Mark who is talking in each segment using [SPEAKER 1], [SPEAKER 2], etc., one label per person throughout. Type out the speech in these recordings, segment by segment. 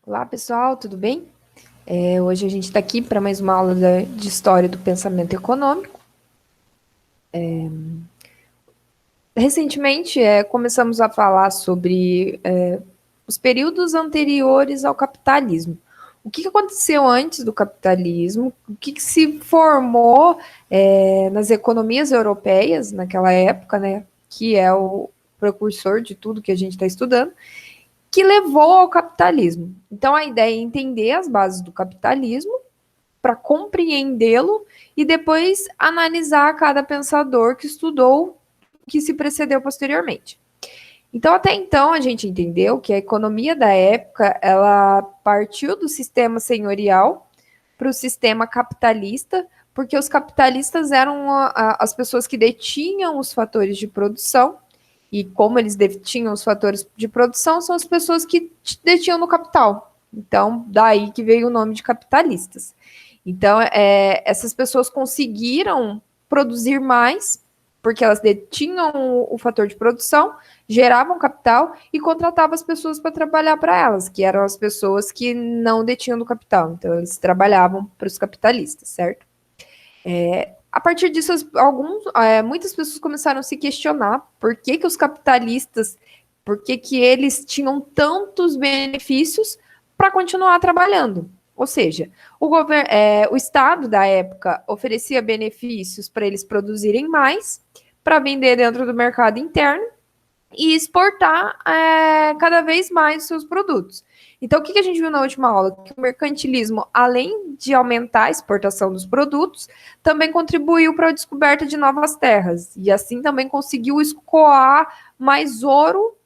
[SPEAKER 1] Olá, pessoal, tudo bem? Hoje a gente está aqui para mais uma aula de História do Pensamento Econômico. Recentemente, começamos a falar sobre os períodos anteriores ao capitalismo. O que aconteceu antes do capitalismo? O que se formou nas economias europeias naquela época, né? Que é o precursor de tudo que a gente está estudando, que levou ao capitalismo. Então, a ideia é entender as bases do capitalismo para compreendê-lo e depois analisar cada pensador que estudou o que se precedeu posteriormente. Então, até então, a gente entendeu que a economia da época ela partiu do sistema senhorial para o sistema capitalista, porque os capitalistas eram as pessoas que detinham os fatores de produção, e como eles detinham os fatores de produção, são as pessoas que detinham no capital. Então, daí que veio o nome de capitalistas. Então, essas pessoas conseguiram produzir mais, porque elas detinham o fator de produção, geravam capital e contratavam as pessoas para trabalhar para elas, que eram as pessoas que não detinham do capital. Então, eles trabalhavam para os capitalistas, certo? A partir disso, muitas pessoas começaram a se questionar por que os capitalistas, por que eles tinham tantos benefícios para continuar trabalhando. Ou seja, o Estado da época oferecia benefícios para eles produzirem mais, para vender dentro do mercado interno e exportar cada vez mais os seus produtos. Então, o que a gente viu na última aula? Que o mercantilismo, além de aumentar a exportação dos produtos, também contribuiu para a descoberta de novas terras, e assim também conseguiu escoar mais ouro,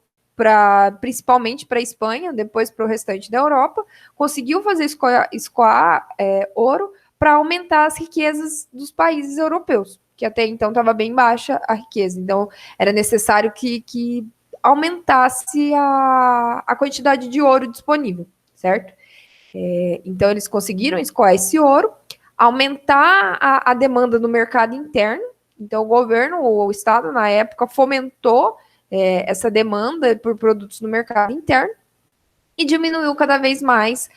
[SPEAKER 1] principalmente para a Espanha, depois para o restante da Europa, conseguiu fazer escoar ouro para aumentar as riquezas dos países europeus, que até então estava bem baixa a riqueza. Então, era necessário que aumentasse a quantidade de ouro disponível, certo? Então, eles conseguiram escoar esse ouro, aumentar a demanda no mercado interno. Então, o governo, ou o Estado, na época, fomentou essa demanda por produtos no mercado interno e diminuiu cada vez mais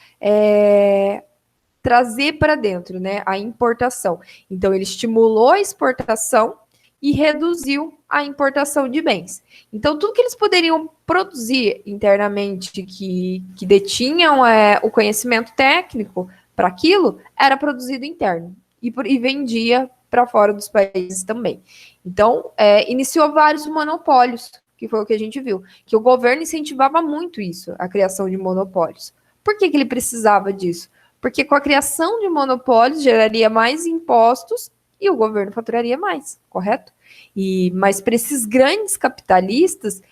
[SPEAKER 1] trazer para dentro, né, a importação. Então, ele estimulou a exportação e reduziu a importação de bens. Então, tudo que eles poderiam produzir internamente, que detinham o conhecimento técnico para aquilo, era produzido interno e vendia para fora dos países também. Então, iniciou vários monopólios, que foi o que a gente viu, que o governo incentivava muito isso, a criação de monopólios. Por que ele precisava disso? Porque com a criação de monopólios geraria mais impostos e o governo faturaria mais, correto? Mas para esses grandes capitalistas,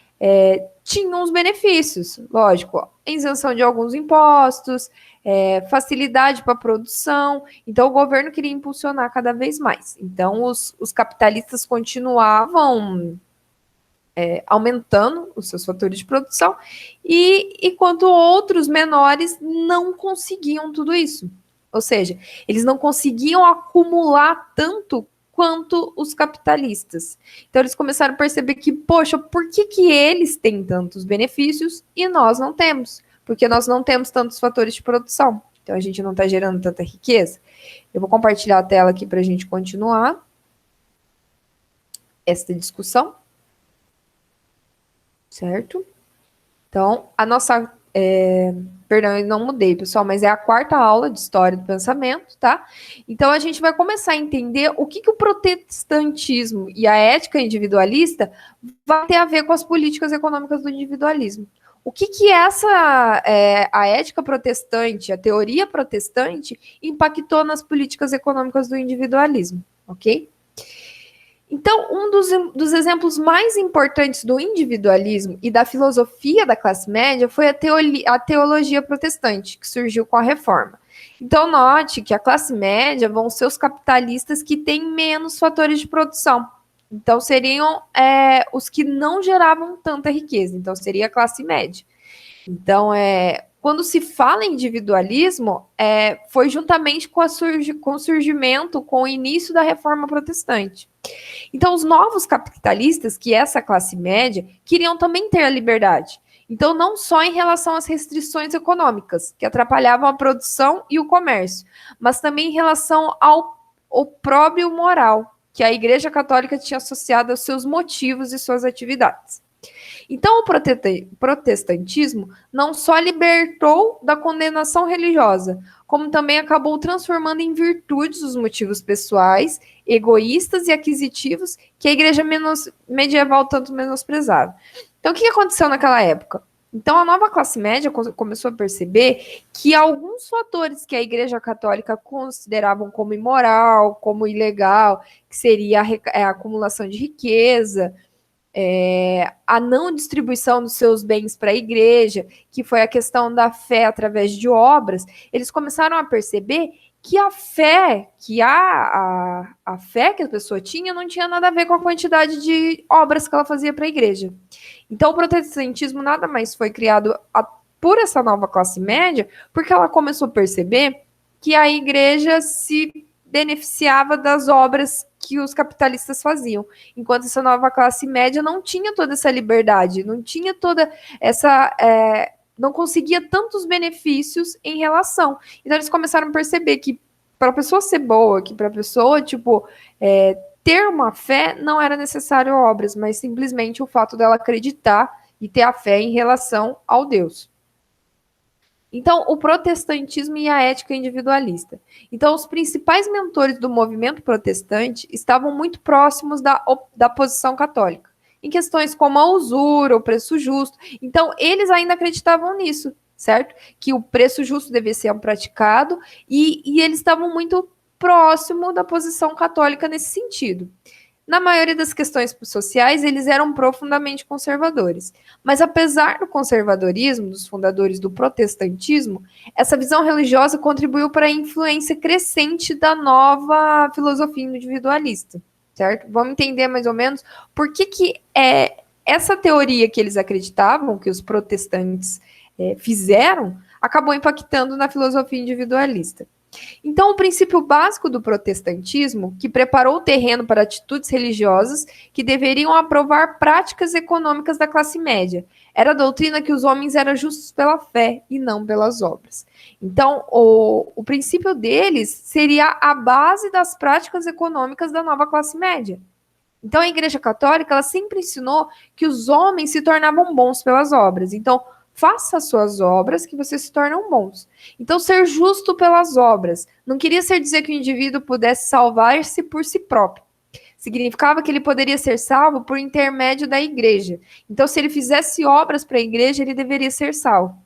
[SPEAKER 1] tinham os benefícios, lógico, isenção de alguns impostos, facilidade para a produção. Então, o governo queria impulsionar cada vez mais. Então, os capitalistas continuavam aumentando os seus fatores de produção, enquanto outros menores não conseguiam tudo isso. Ou seja, eles não conseguiam acumular tanto quanto os capitalistas. Então, eles começaram a perceber que, poxa, por que eles têm tantos benefícios e nós não temos? Porque nós não temos tantos fatores de produção. Então, a gente não está gerando tanta riqueza. Eu vou compartilhar a tela aqui para a gente continuar esta discussão. Certo? Então, a nossa. Perdão, eu não mudei, pessoal, mas é a quarta aula de História do Pensamento, tá? Então, a gente vai começar a entender o que o protestantismo e a ética individualista vai ter a ver com as políticas econômicas do individualismo. O que a ética protestante, a teoria protestante, impactou nas políticas econômicas do individualismo, ok? Então, um dos exemplos mais importantes do individualismo e da filosofia da classe média foi a teologia protestante, que surgiu com a Reforma. Então, note que a classe média vão ser os capitalistas que têm menos fatores de produção. Então, seriam os que não geravam tanta riqueza. Então, seria a classe média. Então, quando se fala em individualismo, foi juntamente com o surgimento, com o início da Reforma Protestante. Então, os novos capitalistas, que essa classe média, queriam também ter a liberdade. Então, não só em relação às restrições econômicas, que atrapalhavam a produção e o comércio, mas também em relação ao opróbrio moral, que a Igreja Católica tinha associado aos seus motivos e suas atividades. Então, o protestantismo não só libertou da condenação religiosa, como também acabou transformando em virtudes os motivos pessoais, egoístas e aquisitivos que a igreja medieval tanto menosprezava. Então, o que aconteceu naquela época? Então, a nova classe média começou a perceber que alguns fatores que a Igreja Católica consideravam como imoral, como ilegal, que seria a acumulação de riqueza, a não distribuição dos seus bens para a igreja, que foi a questão da fé através de obras, eles começaram a perceber que a fé, a fé que a pessoa tinha não tinha nada a ver com a quantidade de obras que ela fazia para a igreja. Então, o protestantismo nada mais foi criado por essa nova classe média, porque ela começou a perceber que a igreja se beneficiava das obras que os capitalistas faziam, enquanto essa nova classe média não tinha toda essa liberdade, não tinha toda essa... não conseguia tantos benefícios em relação. Então, eles começaram a perceber que para a pessoa ser boa, que para a pessoa, ter uma fé não era necessário obras, mas simplesmente o fato dela acreditar e ter a fé em relação ao Deus. Então, o protestantismo e a ética individualista. Então, os principais mentores do movimento protestante estavam muito próximos da posição católica, em questões como a usura, o preço justo. Então, eles ainda acreditavam nisso, certo? Que o preço justo devia ser praticado, e eles estavam muito próximo da posição católica nesse sentido. Na maioria das questões sociais, eles eram profundamente conservadores. Mas apesar do conservadorismo dos fundadores do protestantismo, essa visão religiosa contribuiu para a influência crescente da nova filosofia individualista, certo? Vamos entender mais ou menos por que essa teoria que eles acreditavam, que os protestantes fizeram, acabou impactando na filosofia individualista. Então, o princípio básico do protestantismo, que preparou o terreno para atitudes religiosas que deveriam aprovar práticas econômicas da classe média, era a doutrina que os homens eram justos pela fé e não pelas obras. Então, o princípio deles seria a base das práticas econômicas da nova classe média. Então, a Igreja Católica, ela sempre ensinou que os homens se tornavam bons pelas obras. Então, faça as suas obras que vocês se tornam bons. Então, ser justo pelas obras não queria dizer que o indivíduo pudesse salvar-se por si próprio. Significava que ele poderia ser salvo por intermédio da igreja. Então, se ele fizesse obras para a igreja, ele deveria ser salvo.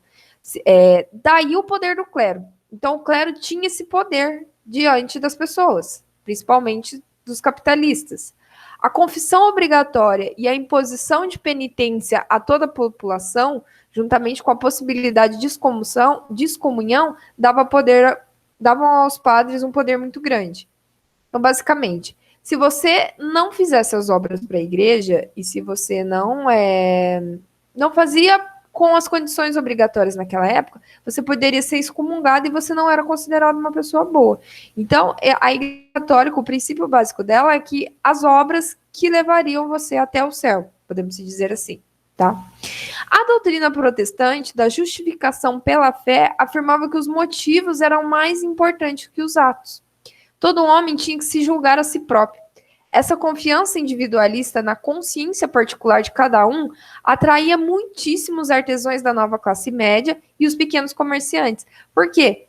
[SPEAKER 1] Daí o poder do clero. Então, o clero tinha esse poder diante das pessoas, principalmente dos capitalistas. A confissão obrigatória e a imposição de penitência a toda a população, juntamente com a possibilidade de excomunhão, davam aos padres um poder muito grande. Então, basicamente, se você não fizesse as obras para a igreja e se você não fazia com as condições obrigatórias naquela época, você poderia ser excomungado e você não era considerado uma pessoa boa. Então, a Igreja Católica, o princípio básico dela é que as obras que levariam você até o céu, podemos dizer assim, tá? A doutrina protestante da justificação pela fé afirmava que os motivos eram mais importantes que os atos. Todo homem tinha que se julgar a si próprio. Essa confiança individualista na consciência particular de cada um atraía muitíssimos artesãos da nova classe média e os pequenos comerciantes. Por quê?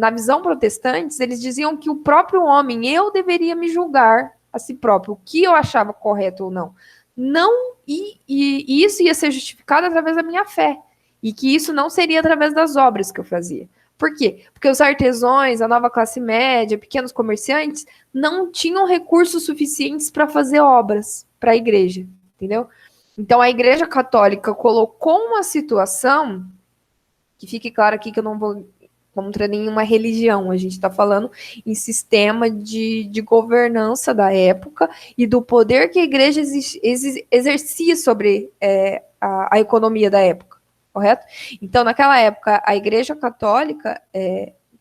[SPEAKER 1] Na visão protestante, eles diziam que o próprio homem, eu deveria me julgar a si próprio, o que eu achava correto ou não. E isso ia ser justificado através da minha fé. E que isso não seria através das obras que eu fazia. Por quê? Porque os artesãos, a nova classe média, pequenos comerciantes, não tinham recursos suficientes para fazer obras para a igreja, entendeu? Então, a Igreja Católica colocou uma situação, que fique claro aqui que eu não vou contra nenhuma religião, a gente está falando em sistema de governança da época e do poder que a igreja exercia sobre a economia da época. Correto? Então, naquela época, a Igreja Católica,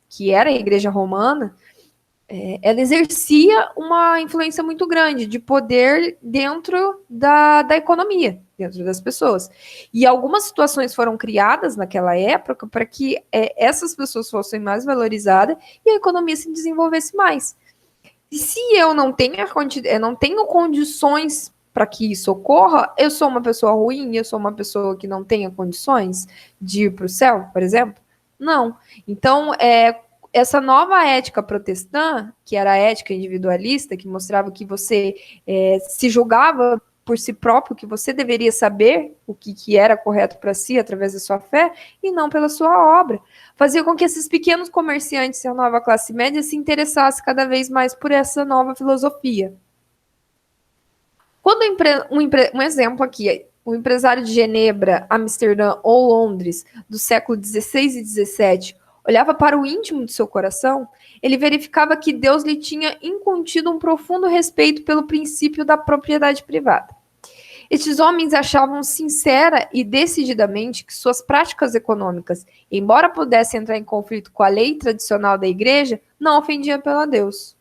[SPEAKER 1] que era a Igreja Romana, ela exercia uma influência muito grande de poder dentro da economia, dentro das pessoas. E algumas situações foram criadas naquela época para que essas pessoas fossem mais valorizadas e a economia se desenvolvesse mais. E se eu não tenho condições para que isso ocorra, eu sou uma pessoa ruim, eu sou uma pessoa que não tenha condições de ir para o céu, por exemplo? Não. Então, essa nova ética protestã, que era a ética individualista, que mostrava que você se julgava por si próprio, que você deveria saber o que era correto para si através da sua fé e não pela sua obra. Fazia com que esses pequenos comerciantes e a nova classe média se interessassem cada vez mais por essa nova filosofia. Quando um exemplo aqui, um empresário de Genebra, Amsterdã ou Londres, do século XVI e XVII, olhava para o íntimo do seu coração, ele verificava que Deus lhe tinha incutido um profundo respeito pelo princípio da propriedade privada. Estes homens achavam sincera e decididamente que suas práticas econômicas, embora pudessem entrar em conflito com a lei tradicional da igreja, não ofendiam pelo Deus,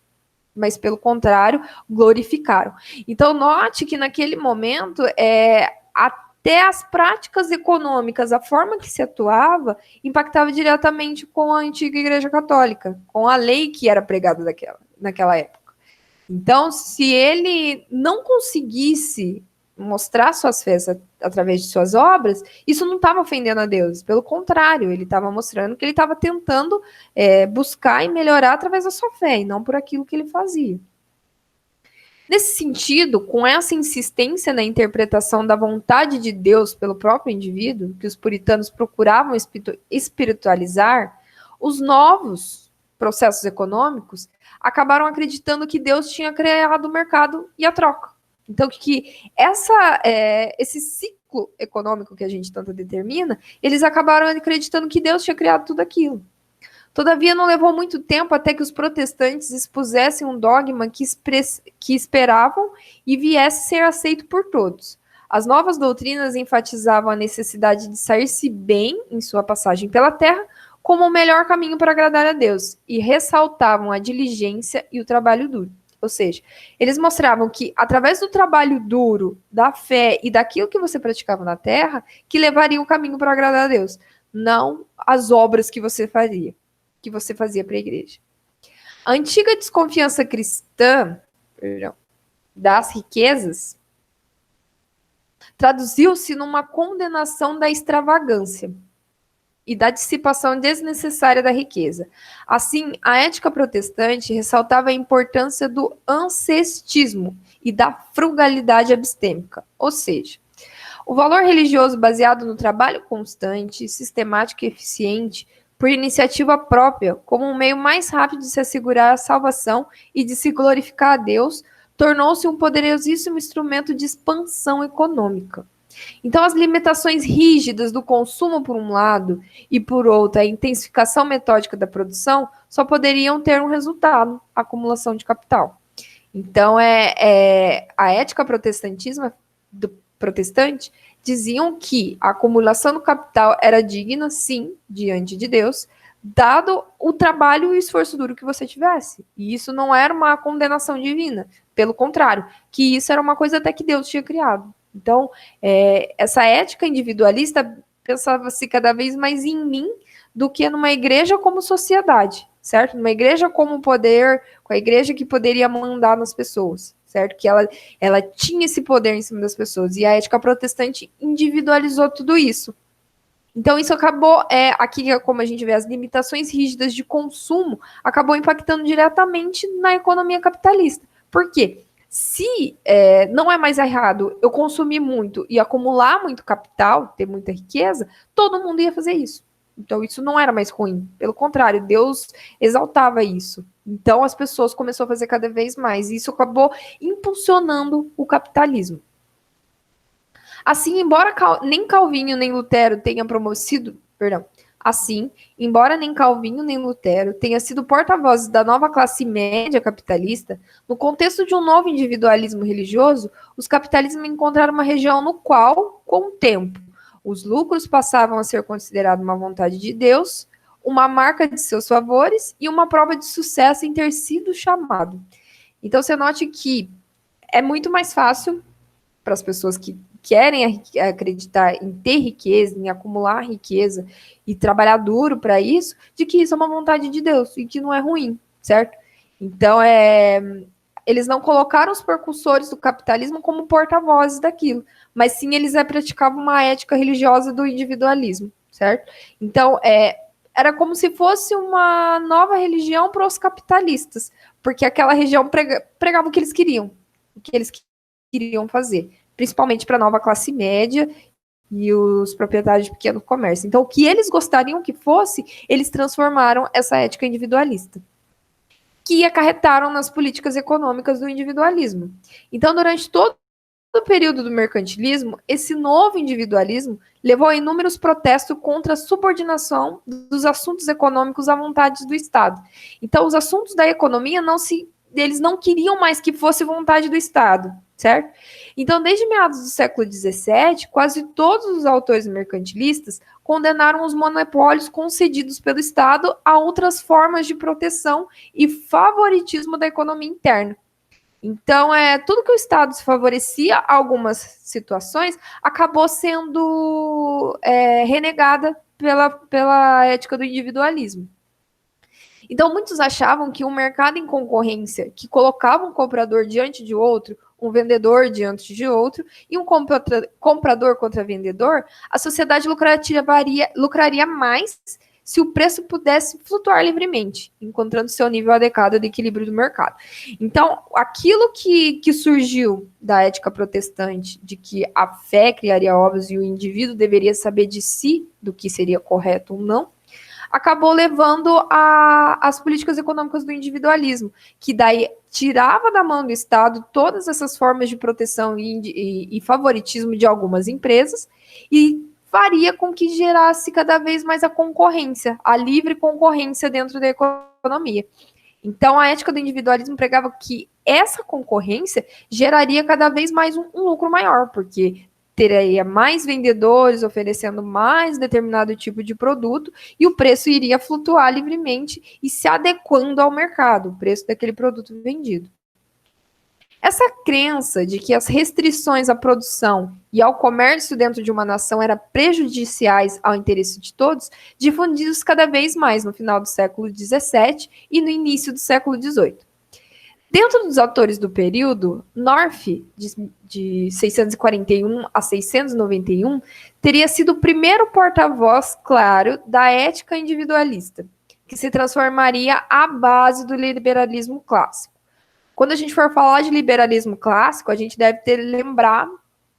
[SPEAKER 1] mas pelo contrário, glorificaram. Então, note que naquele momento, até as práticas econômicas, a forma que se atuava, impactava diretamente com a antiga Igreja Católica, com a lei que era pregada naquela época. Então, se ele não conseguisse mostrar suas fés através de suas obras, isso não estava ofendendo a Deus. Pelo contrário, ele estava mostrando que ele estava tentando buscar e melhorar através da sua fé, e não por aquilo que ele fazia. Nesse sentido, com essa insistência na interpretação da vontade de Deus pelo próprio indivíduo, que os puritanos procuravam espiritualizar, os novos processos econômicos acabaram acreditando que Deus tinha criado o mercado e a troca. Então, que esse ciclo econômico que a gente tanto determina, eles acabaram acreditando que Deus tinha criado tudo aquilo. Todavia, não levou muito tempo até que os protestantes expusessem um dogma que esperavam e viesse ser aceito por todos. As novas doutrinas enfatizavam a necessidade de sair-se bem em sua passagem pela terra como o melhor caminho para agradar a Deus e ressaltavam a diligência e o trabalho duro. Ou seja, eles mostravam que, através do trabalho duro, da fé e daquilo que você praticava na terra, que levaria o caminho para agradar a Deus, não as obras que você fazia para a igreja. A antiga desconfiança cristã, das riquezas, traduziu-se numa condenação da extravagância e da dissipação desnecessária da riqueza. Assim, a ética protestante ressaltava a importância do ascetismo e da frugalidade abstêmica, ou seja, o valor religioso baseado no trabalho constante, sistemático e eficiente, por iniciativa própria, como um meio mais rápido de se assegurar a salvação e de se glorificar a Deus, tornou-se um poderosíssimo instrumento de expansão econômica. Então, as limitações rígidas do consumo, por um lado, e por outro, a intensificação metódica da produção, só poderiam ter um resultado: a acumulação de capital. Então, a ética protestante diziam que a acumulação do capital era digna, sim, diante de Deus, dado o trabalho e o esforço duro que você tivesse. E isso não era uma condenação divina, pelo contrário, que isso era uma coisa até que Deus tinha criado. Então, essa ética individualista pensava-se cada vez mais em mim do que numa igreja como sociedade, certo? Numa igreja como poder, com a igreja que poderia mandar nas pessoas, certo? Que ela tinha esse poder em cima das pessoas. E a ética protestante individualizou tudo isso. Então, isso acabou, aqui, como a gente vê, as limitações rígidas de consumo acabou impactando diretamente na economia capitalista. Por quê? Se não é mais errado eu consumir muito e acumular muito capital, ter muita riqueza, todo mundo ia fazer isso. Então, isso não era mais ruim. Pelo contrário, Deus exaltava isso. Então, as pessoas começaram a fazer cada vez mais. E isso acabou impulsionando o capitalismo. Assim, embora nem Calvinho nem Lutero tenham embora nem Calvinho nem Lutero tenham sido porta-vozes da nova classe média capitalista, no contexto de um novo individualismo religioso, os capitalismos encontraram uma região no qual, com o tempo, os lucros passavam a ser considerados uma vontade de Deus, uma marca de seus favores e uma prova de sucesso em ter sido chamado. Então, você note que é muito mais fácil para as pessoas que querem acreditar em ter riqueza, em acumular riqueza e trabalhar duro para isso, de que isso é uma vontade de Deus e que não é ruim, certo? Então, eles não colocaram os precursores do capitalismo como porta-vozes daquilo, mas sim eles praticavam uma ética religiosa do individualismo, certo? Então, era como se fosse uma nova religião para os capitalistas, porque aquela região pregava o que eles queriam fazer, principalmente para a nova classe média e os proprietários de pequeno comércio. Então, o que eles gostariam que fosse, eles transformaram essa ética individualista, que acarretaram nas políticas econômicas do individualismo. Então, durante todo o período do mercantilismo, esse novo individualismo levou a inúmeros protestos contra a subordinação dos assuntos econômicos à vontade do Estado. Então, os assuntos da economia eles não queriam mais que fosse vontade do Estado, certo? Então, desde meados do século XVII, quase todos os autores mercantilistas condenaram os monopólios concedidos pelo Estado a outras formas de proteção e favoritismo da economia interna. Então, tudo que o Estado se favorecia, algumas situações, acabou sendo renegada pela ética do individualismo. Então, muitos achavam que um mercado em concorrência, que colocava um comprador diante de outro, um vendedor diante de outro, e um comprador contra vendedor, a sociedade lucraria mais se o preço pudesse flutuar livremente, encontrando seu nível adequado de equilíbrio do mercado. Então, aquilo que surgiu da ética protestante, de que a fé criaria obras e o indivíduo deveria saber de si, do que seria correto ou não, acabou levando às políticas econômicas do individualismo, que daí tirava da mão do Estado todas essas formas de proteção e favoritismo de algumas empresas e faria com que gerasse cada vez mais a concorrência, a livre concorrência dentro da economia. Então, a ética do individualismo pregava que essa concorrência geraria cada vez mais um lucro maior, porque teria mais vendedores oferecendo mais determinado tipo de produto e o preço iria flutuar livremente e se adequando ao mercado, o preço daquele produto vendido. Essa crença de que as restrições à produção e ao comércio dentro de uma nação eram prejudiciais ao interesse de todos, difundiu-se cada vez mais no final do século XVII e no início do século XVIII. Dentro dos autores do período, North, de 641 a 691, teria sido o primeiro porta-voz claro da ética individualista, que se transformaria à base do liberalismo clássico. Quando a gente for falar de liberalismo clássico, a gente deve lembrar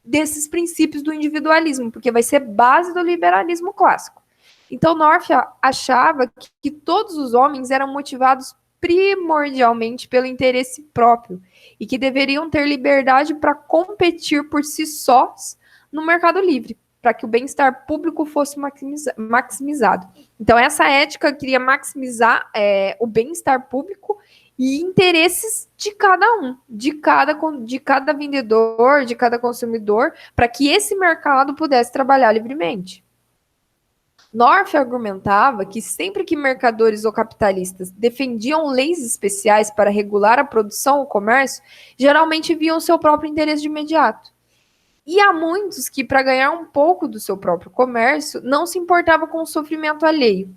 [SPEAKER 1] desses princípios do individualismo, porque vai ser base do liberalismo clássico. Então, North achava que todos os homens eram motivados primordialmente pelo interesse próprio e que deveriam ter liberdade para competir por si sós no mercado livre, para que o bem-estar público fosse maximizado. Então, essa ética queria maximizar o bem-estar público e interesses de cada um, de cada vendedor, de cada consumidor, para que esse mercado pudesse trabalhar livremente. North argumentava que sempre que mercadores ou capitalistas defendiam leis especiais para regular a produção ou comércio, geralmente viam seu próprio interesse de imediato. E há muitos que, para ganhar um pouco do seu próprio comércio, não se importava com o sofrimento alheio.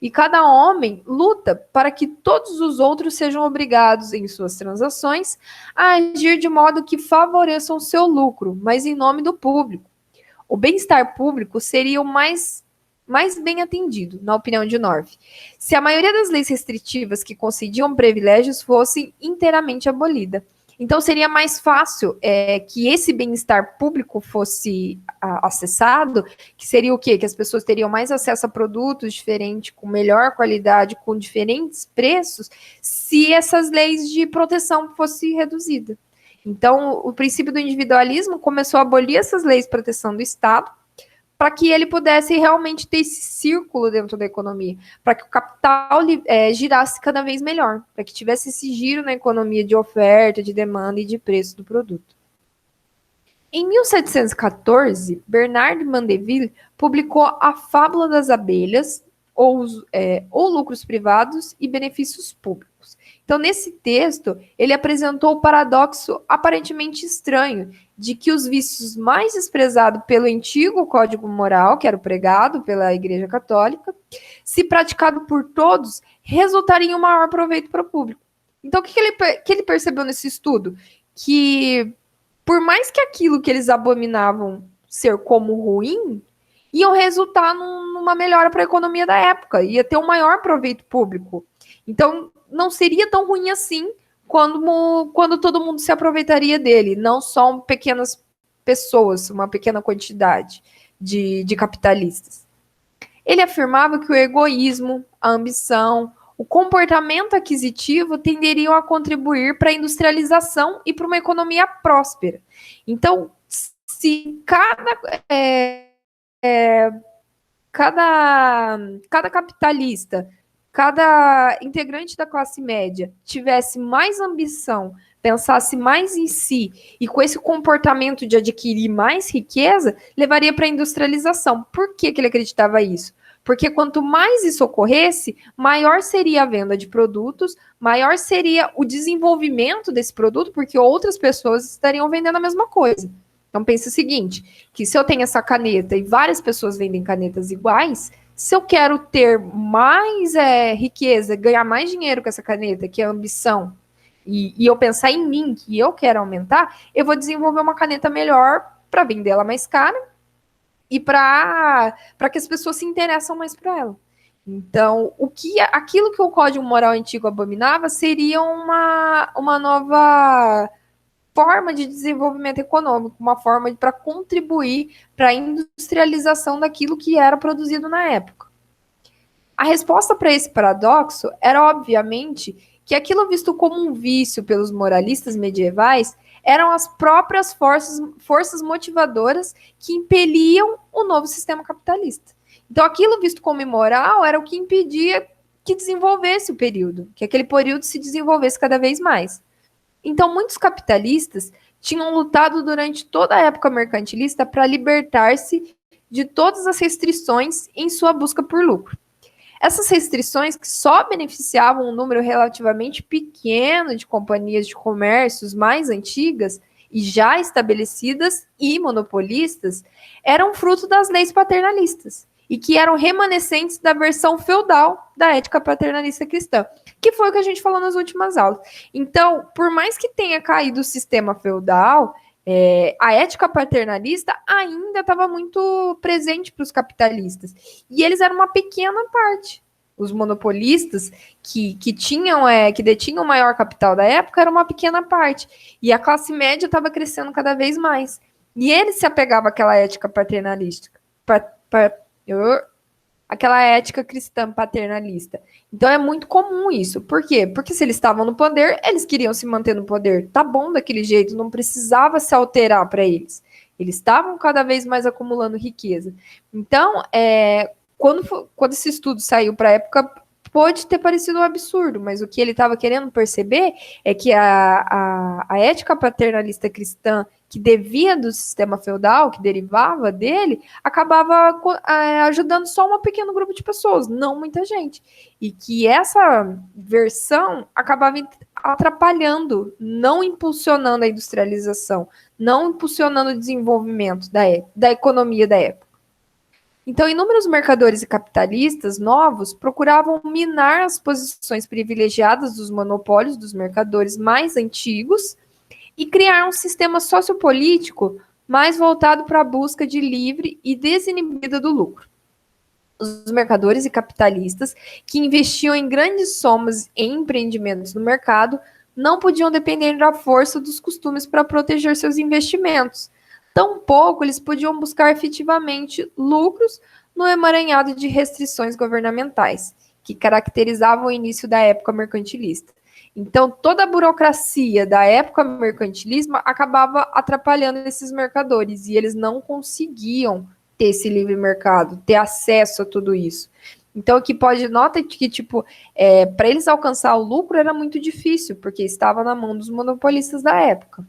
[SPEAKER 1] E cada homem luta para que todos os outros sejam obrigados, em suas transações, a agir de modo que favoreçam seu lucro, mas em nome do público. O bem-estar público seria o mais bem atendido, na opinião de North, se a maioria das leis restritivas que concediam privilégios fossem inteiramente abolida. Então, seria mais fácil que esse bem-estar público fosse acessado, que seria o quê? Que as pessoas teriam mais acesso a produtos diferentes, com melhor qualidade, com diferentes preços, se essas leis de proteção fossem reduzidas. Então, o princípio do individualismo começou a abolir essas leis de proteção do Estado, para que ele pudesse realmente ter esse círculo dentro da economia, para que o capital girasse cada vez melhor, para que tivesse esse giro na economia de oferta, de demanda e de preço do produto. Em 1714, Bernard Mandeville publicou A Fábula das Abelhas, ou lucros privados e benefícios públicos. Então, nesse texto, ele apresentou o paradoxo aparentemente estranho de que os vícios mais desprezados pelo antigo Código Moral, que era o pregado pela Igreja Católica, se praticado por todos, resultariam em um maior proveito para o público. Então, o que ele percebeu nesse estudo? Que, por mais que aquilo que eles abominavam ser como ruim, iam resultar numa melhora para a economia da época, ia ter um maior proveito público. Então, não seria tão ruim assim quando todo mundo se aproveitaria dele, não só pequenas pessoas, uma pequena quantidade de capitalistas. Ele afirmava que o egoísmo, a ambição, o comportamento aquisitivo tenderiam a contribuir para a industrialização e para uma economia próspera. Então, se cada capitalista, cada integrante da classe média tivesse mais ambição, pensasse mais em si e com esse comportamento de adquirir mais riqueza, levaria para a industrialização. Por que ele acreditava isso? Porque quanto mais isso ocorresse, maior seria a venda de produtos, maior seria o desenvolvimento desse produto, porque outras pessoas estariam vendendo a mesma coisa. Então pense o seguinte, que se eu tenho essa caneta e várias pessoas vendem canetas iguais, se eu quero ter mais riqueza, ganhar mais dinheiro com essa caneta, que é a ambição, e eu pensar em mim, que eu quero aumentar, eu vou desenvolver uma caneta melhor para vender ela mais cara e para que as pessoas se interessam mais por ela. Então, aquilo que o Código Moral antigo abominava seria uma nova forma de desenvolvimento econômico, uma forma para contribuir para a industrialização daquilo que era produzido na época. A resposta para esse paradoxo era, obviamente, que aquilo visto como um vício pelos moralistas medievais eram as próprias forças motivadoras que impeliam o novo sistema capitalista. Então, aquilo visto como imoral era o que impedia que desenvolvesse o período, que aquele período se desenvolvesse cada vez mais. Então, muitos capitalistas tinham lutado durante toda a época mercantilista para libertar-se de todas as restrições em sua busca por lucro. Essas restrições, que só beneficiavam um número relativamente pequeno de companhias de comércios mais antigas e já estabelecidas e monopolistas, eram fruto das leis paternalistas e que eram remanescentes da versão feudal da ética paternalista cristã, que foi o que a gente falou nas últimas aulas. Então, por mais que tenha caído o sistema feudal, a ética paternalista ainda estava muito presente para os capitalistas. E eles eram uma pequena parte. Os monopolistas que detinham o maior capital da época eram uma pequena parte. E a classe média estava crescendo cada vez mais. E eles se apegavam àquela ética paternalística. Aquela ética cristã paternalista. Então é muito comum isso. Por quê? Porque se eles estavam no poder, eles queriam se manter no poder. Tá bom daquele jeito, não precisava se alterar para eles. Eles estavam cada vez mais acumulando riqueza. Então, quando esse estudo saiu para a época, pode ter parecido um absurdo, mas o que ele estava querendo perceber é que a ética paternalista cristã que devia do sistema feudal, que derivava dele, acabava ajudando só um pequeno grupo de pessoas, não muita gente. E que essa versão acabava atrapalhando, não impulsionando a industrialização, não impulsionando o desenvolvimento da economia da época. Então, inúmeros mercadores e capitalistas novos procuravam minar as posições privilegiadas dos monopólios dos mercadores mais antigos e criar um sistema sociopolítico mais voltado para a busca de livre e desinibida do lucro. Os mercadores e capitalistas que investiam em grandes somas em empreendimentos no mercado não podiam depender da força dos costumes para proteger seus investimentos. Tampouco eles podiam buscar efetivamente lucros no emaranhado de restrições governamentais, que caracterizavam o início da época mercantilista. Então, toda a burocracia da época mercantilismo acabava atrapalhando esses mercadores, e eles não conseguiam ter esse livre mercado, ter acesso a tudo isso. Então, aqui pode notar que, para eles alcançar o lucro era muito difícil, porque estava na mão dos monopolistas da época.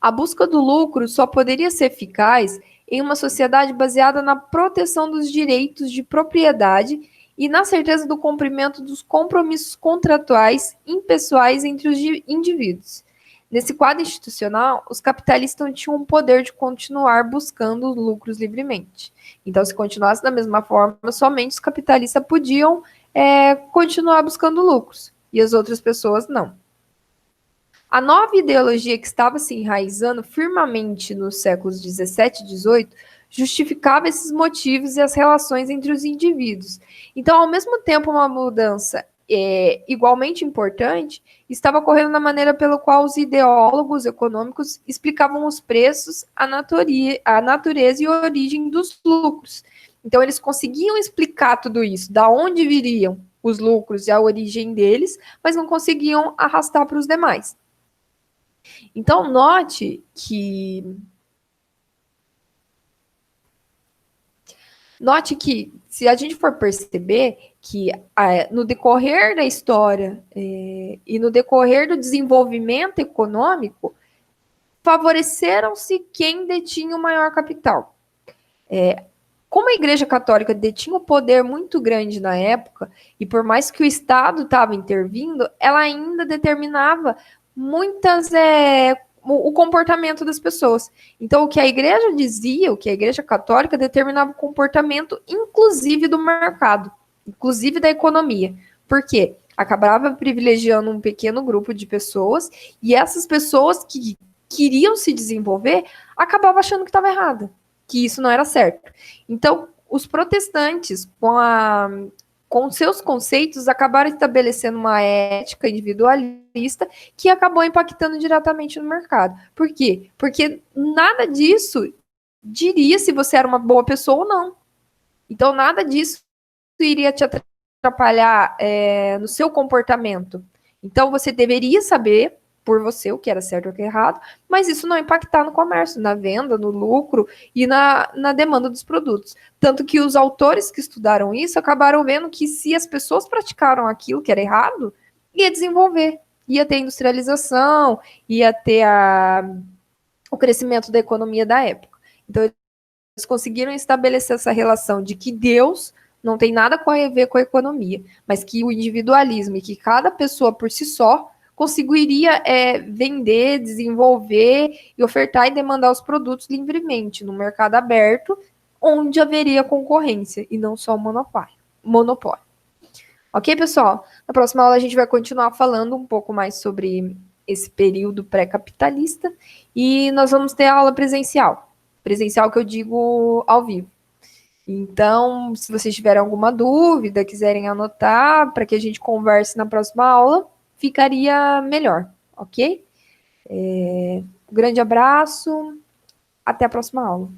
[SPEAKER 1] A busca do lucro só poderia ser eficaz em uma sociedade baseada na proteção dos direitos de propriedade e na certeza do cumprimento dos compromissos contratuais impessoais entre os indivíduos. Nesse quadro institucional, os capitalistas não tinham o poder de continuar buscando lucros livremente. Então, se continuasse da mesma forma, somente os capitalistas podiam continuar buscando lucros, e as outras pessoas não. A nova ideologia que estava se enraizando firmemente nos séculos 17 e 18 justificava esses motivos e as relações entre os indivíduos. Então, ao mesmo tempo, uma mudança igualmente importante estava ocorrendo na maneira pela qual os ideólogos econômicos explicavam os preços, a natureza e a origem dos lucros. Então, eles conseguiam explicar tudo isso, da onde viriam os lucros e a origem deles, mas não conseguiam arrastar para os demais. Então, note que, se a gente for perceber que no decorrer da história e no decorrer do desenvolvimento econômico, favoreceram-se quem detinha o maior capital. Como a Igreja Católica detinha um poder muito grande na época, e por mais que o Estado estava intervindo, ela ainda determinava o comportamento das pessoas. Então, o que a igreja dizia, o que a Igreja Católica determinava o comportamento, inclusive do mercado, inclusive da economia. Por quê? Acabava privilegiando um pequeno grupo de pessoas, e essas pessoas que queriam se desenvolver acabavam achando que estava errada, que isso não era certo. Então, os protestantes, com seus conceitos, acabaram estabelecendo uma ética individualista que acabou impactando diretamente no mercado. Por quê? Porque nada disso diria se você era uma boa pessoa ou não. Então, nada disso iria te atrapalhar no seu comportamento. Então, você deveria saber por você o que era certo e o que era errado, mas isso não impactar no comércio, na venda, no lucro e na demanda dos produtos. Tanto que os autores que estudaram isso acabaram vendo que, se as pessoas praticaram aquilo que era errado, ia desenvolver, ia ter industrialização, ia ter o crescimento da economia da época. Então, eles conseguiram estabelecer essa relação de que Deus não tem nada a ver com a economia, mas que o individualismo e que cada pessoa por si só conseguiria vender, desenvolver e ofertar e demandar os produtos livremente no mercado aberto, onde haveria concorrência e não só monopólio. Ok, pessoal? Na próxima aula a gente vai continuar falando um pouco mais sobre esse período pré-capitalista e nós vamos ter a aula presencial. Presencial que eu digo ao vivo. Então, se vocês tiverem alguma dúvida, quiserem anotar para que a gente converse na próxima aula, ficaria melhor, ok? Um grande abraço, até a próxima aula.